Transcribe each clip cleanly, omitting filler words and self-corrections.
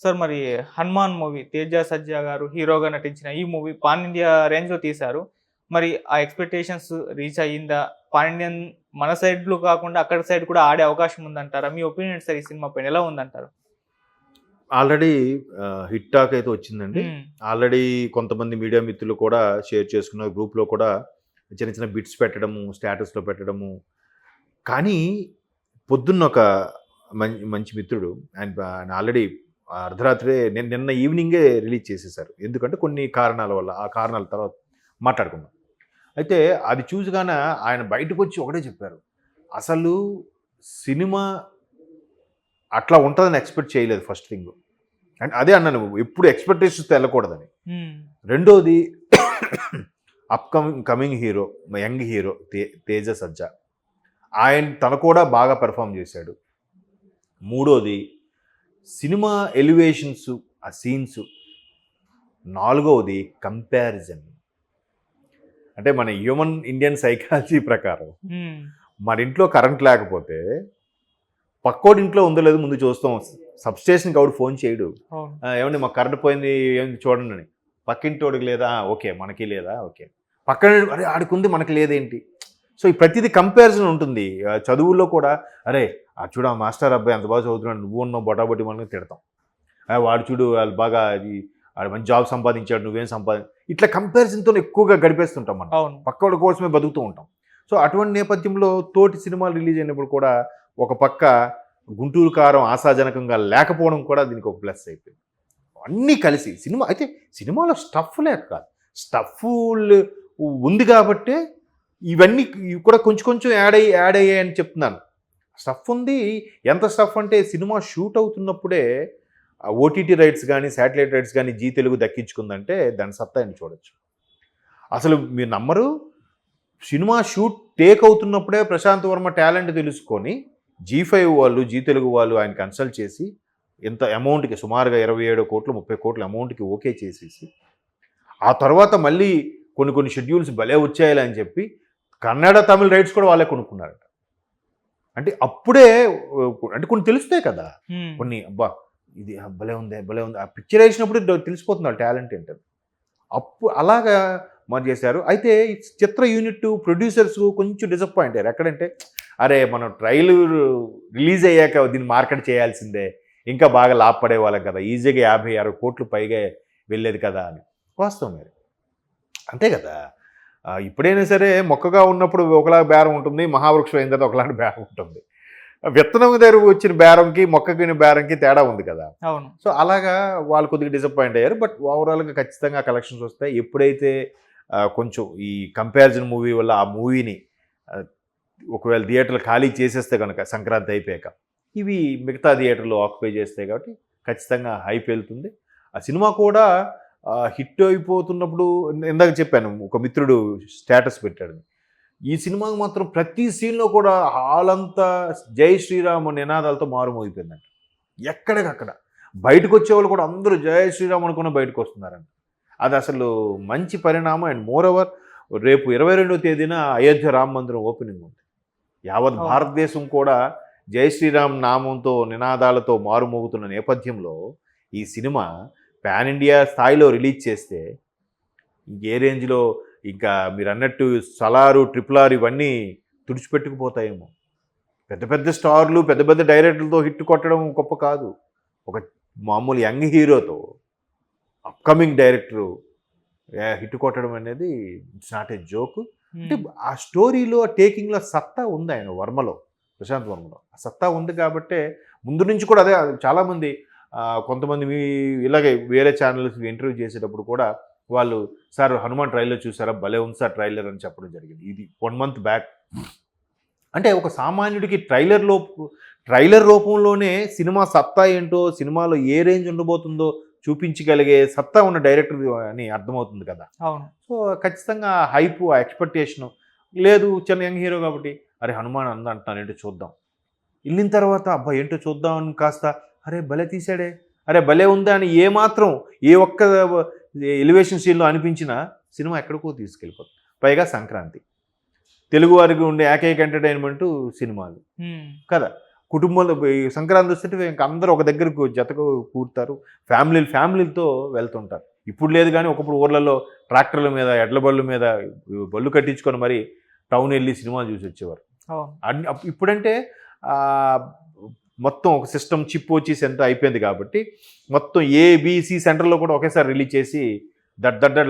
Sir మరి 'Hanuman' movie 'Teja సజ్జా' గారు హీరోగా నటించిన ఈ మూవీ పాన్ ఇండియా రేంజ్‌లో తీశారు. మరి ఆ ఎక్స్‌పెక్టేషన్స్ రీచ్ అయ్యిందా? పాన్ ఇండియన్ మన సైడ్‌లో కాకుండా అక్కడ సైడ్ కూడా ఆడే అవకాశం ఉందంటారా? మీ ఒపీనియన్ సార్ ఈ సినిమా పైన ఎలా ఉందంటారు? ఆల్రెడీ హిట్ టాక్ అయితే వచ్చిందండి. హ్మ్. ఆల్రెడీ కొంతమంది మీడియా మిత్రులు కూడా షేర్ చేసుకున్నారు. గ్రూప్‌లో కూడా చిన్న చిన్న బిట్స్ పెట్టడము, స్టేటస్‌లో పెట్టడము. కానీ పొద్దున్న ఒక మంచి మిత్రుడు ఆయన ఆల్రెడీ అర్ధరాత్రే నిన్న ఈవినింగే రిలీజ్ చేసేసారు. ఎందుకంటే కొన్ని కారణాల వల్ల. ఆ కారణాల తర్వాత మాట్లాడుకుందాం. అయితే అది చూసిగానే ఆయన బయటకొచ్చి ఒకటే చెప్పారు. అసలు సినిమా అట్లా ఉంటదని ఎక్స్‌పెక్ట్ చేయలేదు ఫస్ట్ థింగ్. అండ్ అదే అన్నాను ఎప్పుడు ఎక్స్‌పెక్టేషన్స్‌తో ఎళ్ళకూడదని. హ్మ్. రెండోది coming hero, young hero 'Teja Sajja'. తను కూడా బాగా పెర్ఫార్మ్ చేశాడు. మూడోది సినిమా ఎలివేషన్స్, ఆ సీన్స్. నాలుగవది కంపారిజన్. అంటే మన హ్యూమన్ ఇండియన్ సైకాలజీ ప్రకారం హ్మ్. మన ఇంట్లో కరెంట్ లేకపోతే పక్కోడి ఇంట్లో ఉందో లేదో ముందు చూస్తాం. సబ్‌స్టేషన్‌కి ఎవడు ఫోన్ చేయడు. అవును. ఏవండీ మాకు కరెంట్ పోయింది ఏంది చూడండి అని. పక్కింటోడికి లేదా? ఓకే. మనకి లేదా? ఓకే. పక్కన అరే ఆడికుంది మనకి లేదేంటి? సో, ఈ ప్రతిదీ కంపారిజన్ ఉంటుంది. చదువుల్లో కూడా అరే! చూడు ఆ మాస్టర్ అబ్బాయి ఎంత బాగా చదువుతున్నాడు. నువ్వు ఉన్నావు బొటాబొటి మనల్ని తిడతాం. వాడు చూడు వాళ్ళు బాగా ఆడు మంచి జాబ్ సంపాదించాడు. నువ్వేం ఇట్లా కంపారిజన్‌తోనే ఎక్కువగా గడిపేస్తుంటాం మనం. అవును. పక్కోడి కోసమే బతుకుతూ ఉంటాం. సో, అటువంటి నేపథ్యంలో తోటి సినిమాలు రిలీజ్ అయినప్పుడు కూడా ఒక పక్క 'గుంటూరు కారం' ఆశాజనకంగా లేకపోవడం కూడా దీనికి ఒక ప్లస్ అయిపోయింది. అన్నీ కలిసి సినిమా అయితే సినిమాలో స్టఫ్ లేక కాదు. స్టఫ్ఫుల్ ఉంది కాబట్టే ఇవన్నీ కూడా కొంచెం కొంచెం యాడ్ అయ్యాయని చెప్తున్నాను. స్టఫ్ ఉంది. ఎంత స్టఫ్ అంటే సినిమా షూట్ అవుతున్నప్పుడే ఓటీటీ రైట్స్ గానీ, శాటిలైట్ రైట్స్ గానీ జీ తెలుగు దక్కించుకుందంటే దాని సత్తా అని చూడొచ్చు. అసలు మీరు నమ్మరు సినిమా షూట్ టేక్ అవుతున్నప్పుడే ప్రశాంత్ వర్మ టాలెంట్ తెలుసుకొని జీ5 వాళ్ళు, జీ తెలుగు వాళ్ళు ఆయన కన్సల్ట్ చేసి ఎంత అమౌంట్‌కి సుమారుగా 27 కోట్లు, 30 కోట్ల అమౌంట్‌కి ఓకే చేసేసి, ఆ తర్వాత మళ్ళీ కొన్ని షెడ్యూల్స్ భలే వచ్చాయిలే అని చెప్పి కన్నడ, తమిళ్ రైట్స్ కూడా వాళ్ళే కొనుక్కున్నారట. అంటే అప్పుడే అంటే కొన్ని తెలుస్తాయి కదా! హ్మ్. కొన్ని అబ్బా! ఇది భలే ఉందే, భలే ఉంది. ఆ పిక్చర్ ఏసినప్పుడు తెలిసిపోతుంది వాళ్ళ టాలెంట్ ఏంటని. అలాగా మరి చేశారు. అయితే ఈ చిత్ర యూనిట్ ప్రొడ్యూసర్స్ కొంచెం డిసప్పాయింట్ అయ్యారు. ఎక్కడంటే అరే! మనం ట్రైలర్ రిలీజ్ అయ్యాక దీన్ని మార్కెట్ చేయాల్సిందే. ఇంకా బాగా లాభపడేవాళ్ళం కదా! ఈజీగా 50, 60 కోట్లు పైగా వెళ్ళేది కదా! అని. వాస్తవం అది. అంతే కదా! ఇప్పుడైనా సరే మొక్కగా ఉన్నప్పుడు ఒకలాగా బేరం ఉంటుంది. మహావృక్షం అయిన తర్వాత ఒకలాంటి బేరం ఉంటుంది. విత్తనం దగ్గర వచ్చిన బేరంకి, మొక్కకిన బేరంకి తేడా ఉంది కదా! అవును. సో, అలాగా వాళ్ళు కొద్దిగా డిసప్పాయింట్ అయ్యారు. బట్ ఓవరాల్‌గా ఖచ్చితంగా కలెక్షన్స్ వస్తాయి. ఎప్పుడైతే కొంచెం ఈ కంపారిజన్ మూవీ వల్ల ఆ మూవీని ఆహ్, ఒకవేళ థియేటర్లు ఖాళీ చేసేస్తే గనక సంక్రాంతి అయిపోయాక, ఇవి మిగతా థియేటర్లు ఆక్యుపై చేస్తాయి కాబట్టి ఖచ్చితంగా హైప్ వెళ్తుంది. ఆ సినిమా కూడా హిట్ అయిపోతున్నప్పుడు ఇందాక చెప్పాను ఒక మిత్రుడు స్టేటస్ పెట్టాడు. ఈ సినిమాకి మాత్రం ప్రతి సీన్‌లో కూడా హాలంతా జై శ్రీరామ్ నినాదాలతో మారుమోగిపోయిందంట. ఎక్కడికక్కడ. బయటకొచ్చేవాళ్ళు కూడా అందరూ జై శ్రీరామ్ అనుకుని బయటకొస్తున్నారంట. అది అసలు మంచి పరిణామం. అండ్ మోర్ ఓవర్ రేపు 22వ తేదీన అయోధ్య రామ మందిరం ఓపెనింగ్ ఉంది. యావత్ అవును. భారతదేశం కూడా జై శ్రీరామ్ నామంతో నినాదాలతో మారుమోగుతున్న నేపథ్యంలో ఈ సినిమా పాన్ ఇండియా స్థాయిలో రిలీజ్ చేస్తే ఏ రేంజ్‌లో ఇంకా మీరన్నట్టు 'సలారు', 'ట్రిపుల్ ఆర్' ఇవన్నీ తుడిచిపెట్టుకుపోతాయేమో. పెద్ద పెద్ద స్టార్లు, పెద్ద పెద్ద డైరెక్టర్లతో హిట్ కొట్టడం గొప్ప కాదు. ఒక మామూలు యంగ్ హీరోతో అప్‌కమింగ్ డైరెక్టరు హిట్ కొట్టడం అనేది ఇట్స్ నాట్ ఏ జోక్. అంటే హ్మ్. ఆ స్టోరీలో, టేకింగ్‌లో సత్తా ఉంది ఆయన వర్మలో. ప్రశాంత్ వర్మలో. ఆ సత్తా ఉంది కాబట్టే ముందు నుంచి కూడా అదే చాలామంది కొంతమంది ఇలాగే వేరే ఛానల్స్ ఇంటర్వ్యూ చేసేటప్పుడు కూడా వాళ్ళు సార్ 'హనుమాన్' ట్రైలర్ చూసారా? భలే ఉంది సార్ ట్రైలర్ అని చెప్పడం జరిగింది. ఇది 1 మంత్ బ్యాక్. అంటే ఒక సామాన్యుడికి ట్రైలర్ రూపంలోనే సినిమా సత్తా ఏంటో, సినిమాలో ఏ రేంజ్ ఉండబోతుందో చూపించగలిగే సత్తా ఉన్న డైరెక్టర్ అని అర్థమవుతుంది కదా! అవును. సో, ఖచ్చితంగా హైపు, ఆ ఎక్స్‌పెక్టేషను లేదు చిన్న యంగ్ హీరో కాబట్టి, అరే! 'హనుమాన్' అంటున్నారు ఏంటో చూద్దాం. ఎళ్ళిన తర్వాత అబ్బా! ఏంటో చూద్దాం అని కాస్త అరే! భలే తీశాడే! అరే! భలే ఉందా! అని ఏమాత్రం ఏ ఒక్క ఎలివేషన్ సీన్‌లో అనిపించినా సినిమా ఎక్కడికో తీసుకెళ్ళిపోతుంది. పైగా సంక్రాంతి. తెలుగు వారికి ఉండే ఏకైక ఎంటర్‌టైన్‌మెంటు సినిమాలు. హ్మ్. కదా! కుటుంబంలో ఈ సంక్రాంతి వస్తుంటే ఇంక అందరూ ఒక దగ్గరకు జతకు కూరుతారు, ఫ్యామిలీలతో వెళ్తుంటారు. ఇప్పుడు లేదు కానీ ఒకప్పుడు ఊర్లలో ట్రాక్టర్ల మీద, ఎడ్ల బళ్ళు మీద బళ్ళు కట్టించుకొని మరి టౌన్ వెళ్ళి సినిమా చూసి వచ్చేవారు. అవును. ఇప్పుడంటే మొత్తం ఒక సిస్టమ్ చిప్ వచ్చి సెంటర్ అయిపోయింది కాబట్టి మొత్తం ఏబిసి సెంటర్లో కూడా ఒకేసారి రిలీజ్ చేసి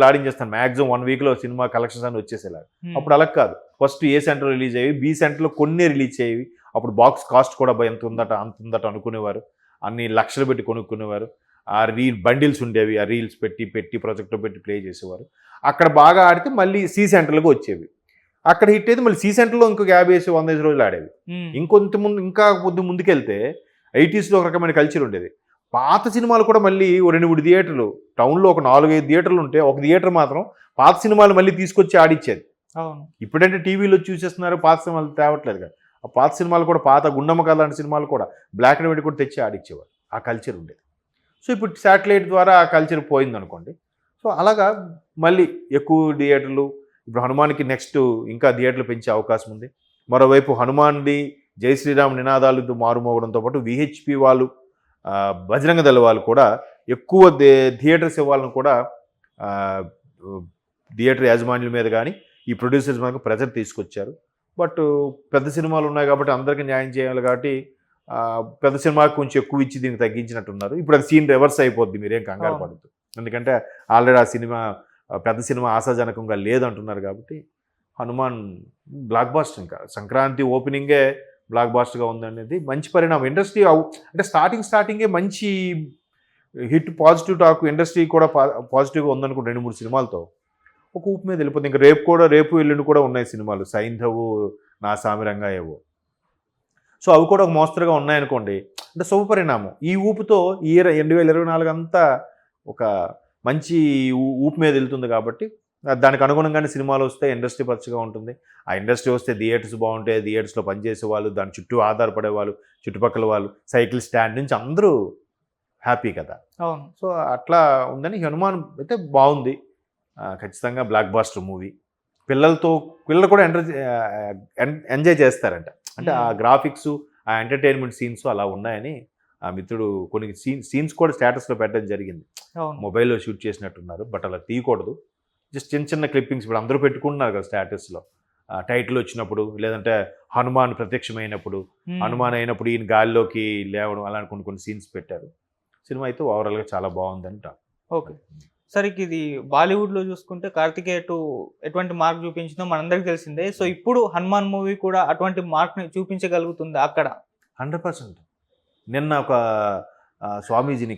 లాడించేస్తాను. మ్యాక్సిమం 1 వీక్లో సినిమా కలెక్షన్స్ అని వచ్చేసేలాగా. అప్పుడు అలా కాదు, ఫస్ట్ ఏ సెంటర్ రిలీజ్ అయ్యేవి, బి సెంటర్లో కొన్ని రిలీజ్ అయ్యేవి. అప్పుడు బాక్స్ కాస్ట్ కూడా ఎంత ఉందట అంత ఉందట అనుకునేవారు, అన్ని లక్షలు పెట్టి కొనుక్కునేవారు. ఆ బండిల్స్ ఉండేవి, ఆ రీల్స్ పెట్టి ప్రొజెక్టర్ పెట్టి ప్లే చేసేవారు. అక్కడ బాగా ఆడితే మళ్ళీ సి సెంటర్లకు వచ్చేవి. అక్కడ హిట్ అయితే మళ్ళీ సి సెంటర్లో ఇంకొక 50-100 రోజులు ఆడేవి. ఇంకా కొద్ది ముందుకెళ్తే 80s ఒక రకమైన కల్చర్ ఉండేది. పాత సినిమాలు కూడా మళ్ళీ 2-3 థియేటర్లు, టౌన్లో ఒక 4-5 థియేటర్లు ఉంటే ఒక థియేటర్ మాత్రం పాత సినిమాలు మళ్ళీ తీసుకొచ్చి ఆడిచ్చేది. అవును. ఇప్పుడంటే టీవీలో చూసేస్తున్నారు, పాత సినిమాలు తేవట్లేదు కదా. ఆ పాత సినిమాలు కూడా, పాత గుండమ్మ కథ లాంటి సినిమాలు కూడా బ్లాక్ అండ్ వైట్ కూడా తెచ్చి ఆడిచ్చేవారు. ఆ కల్చర్ ఉండేది. సో ఇప్పుడు శాటిలైట్ ద్వారా ఆ కల్చర్ పోయింది అనుకోండి. సో అలాగా మళ్ళీ ఎక్కువ థియేటర్లు, ఇప్పుడు హనుమాన్కి నెక్స్ట్ ఇంకా థియేటర్లు పెంచే అవకాశం ఉంది. మరోవైపు హనుమాన్ది జై శ్రీరామ్ నినాదాలతో మారుమోగడంతో పాటు విహెచ్పి వాళ్ళు, బజరంగ దళ వాళ్ళు కూడా ఎక్కువ థియేటర్స్ ఇవ్వాలని కూడా థియేటర్ యాజమాన్యుల మీద కానీ ఈ ప్రొడ్యూసర్స్ మీద ప్రెజర్ తీసుకొచ్చారు. బట్ పెద్ద సినిమాలు ఉన్నాయి కాబట్టి అందరికీ న్యాయం చేయాలి కాబట్టి పెద్ద సినిమాకి కొంచెం ఎక్కువ ఇచ్చి దీనికి తగ్గించినట్టున్నారు. ఇప్పుడు అది సీన్ రివర్స్ అయిపోద్ది, మీరేం కంగారు పడద్దు. ఎందుకంటే ఆల్రెడీ ఆ సినిమా పెద్ద సినిమా ఆశాజనకంగా లేదంటున్నారు కాబట్టి హనుమాన్ బ్లాక్ బాస్టర్, ఇంకా సంక్రాంతి ఓపెనింగే బ్లాక్ బాస్టర్గా ఉందనేది మంచి పరిణామం. ఇండస్ట్రీ అంటే స్టార్టింగే మంచి హిట్, పాజిటివ్ టాక్, ఇండస్ట్రీ కూడా పాజిటివ్గా ఉందనుకో 2-3 సినిమాలతో ఒక ఊపు మీద వెళ్ళిపోతుంది. ఇంకా రేపు ఎల్లుండి కూడా ఉన్నాయి సినిమాలు, సైంధవు, నా సామిరంగా ఏవో. సో అవి కూడా ఒక మోస్తరుగా ఉన్నాయనుకోండి, అంటే శుభపరిణామం. ఈ ఊపుతో ఈ 2024 అంతా ఒక మంచి ఊపు మీద వెళ్తుంది కాబట్టి దానికి అనుగుణంగానే సినిమాలు వస్తే ఇండస్ట్రీ పచ్చగా ఉంటుంది. ఆ ఇండస్ట్రీ వస్తే థియేటర్స్ బాగుంటాయి, థియేటర్స్లో పనిచేసే వాళ్ళు, దాని చుట్టూ ఆధారపడే వాళ్ళు, చుట్టుపక్కల వాళ్ళు, సైకిల్ స్టాండ్ నుంచి అందరూ హ్యాపీ కదా. అవును. సో అట్లా ఉందని హనుమాన్ అయితే బాగుంది. ఖచ్చితంగా బ్లాక్ బాస్టర్ మూవీ. పిల్లలు కూడా ఎంజాయ్ చేస్తారంట. అంటే ఆ గ్రాఫిక్స్, ఆ ఎంటర్టైన్మెంట్ సీన్స్ అలా ఉన్నాయని ఆ మిత్రుడు కొన్ని సీన్స్ కూడా స్టేటస్లో పెట్టడం జరిగింది. మొబైల్లో షూట్ చేసినట్టున్నారు, బట్ అలా తీయకూడదు. జస్ట్ చిన్న క్లిప్పింగ్స్ ఇప్పుడు అందరూ పెట్టుకుంటున్నారు కదా స్టేటస్లో, టైటిల్ వచ్చినప్పుడు, లేదంటే హనుమాన్ ప్రత్యక్షమైనప్పుడు, హనుమాన్ అయినప్పుడు ఈయన గాలిలోకి లేవడం, అలా కొన్ని సీన్స్ పెట్టారు. సినిమా అయితే ఓవరాల్గా చాలా బాగుందంట. ఓకే సార్, ఇది బాలీవుడ్లో చూసుకుంటే కార్తికేయ ఎటువంటి మార్క్ చూపించిందో మనందరికీ తెలిసిందే. సో ఇప్పుడు హనుమాన్ మూవీ కూడా అటువంటి మార్క్ని చూపించగలుగుతుంది అక్కడ? 100%. నిన్న ఒక స్వామీజీని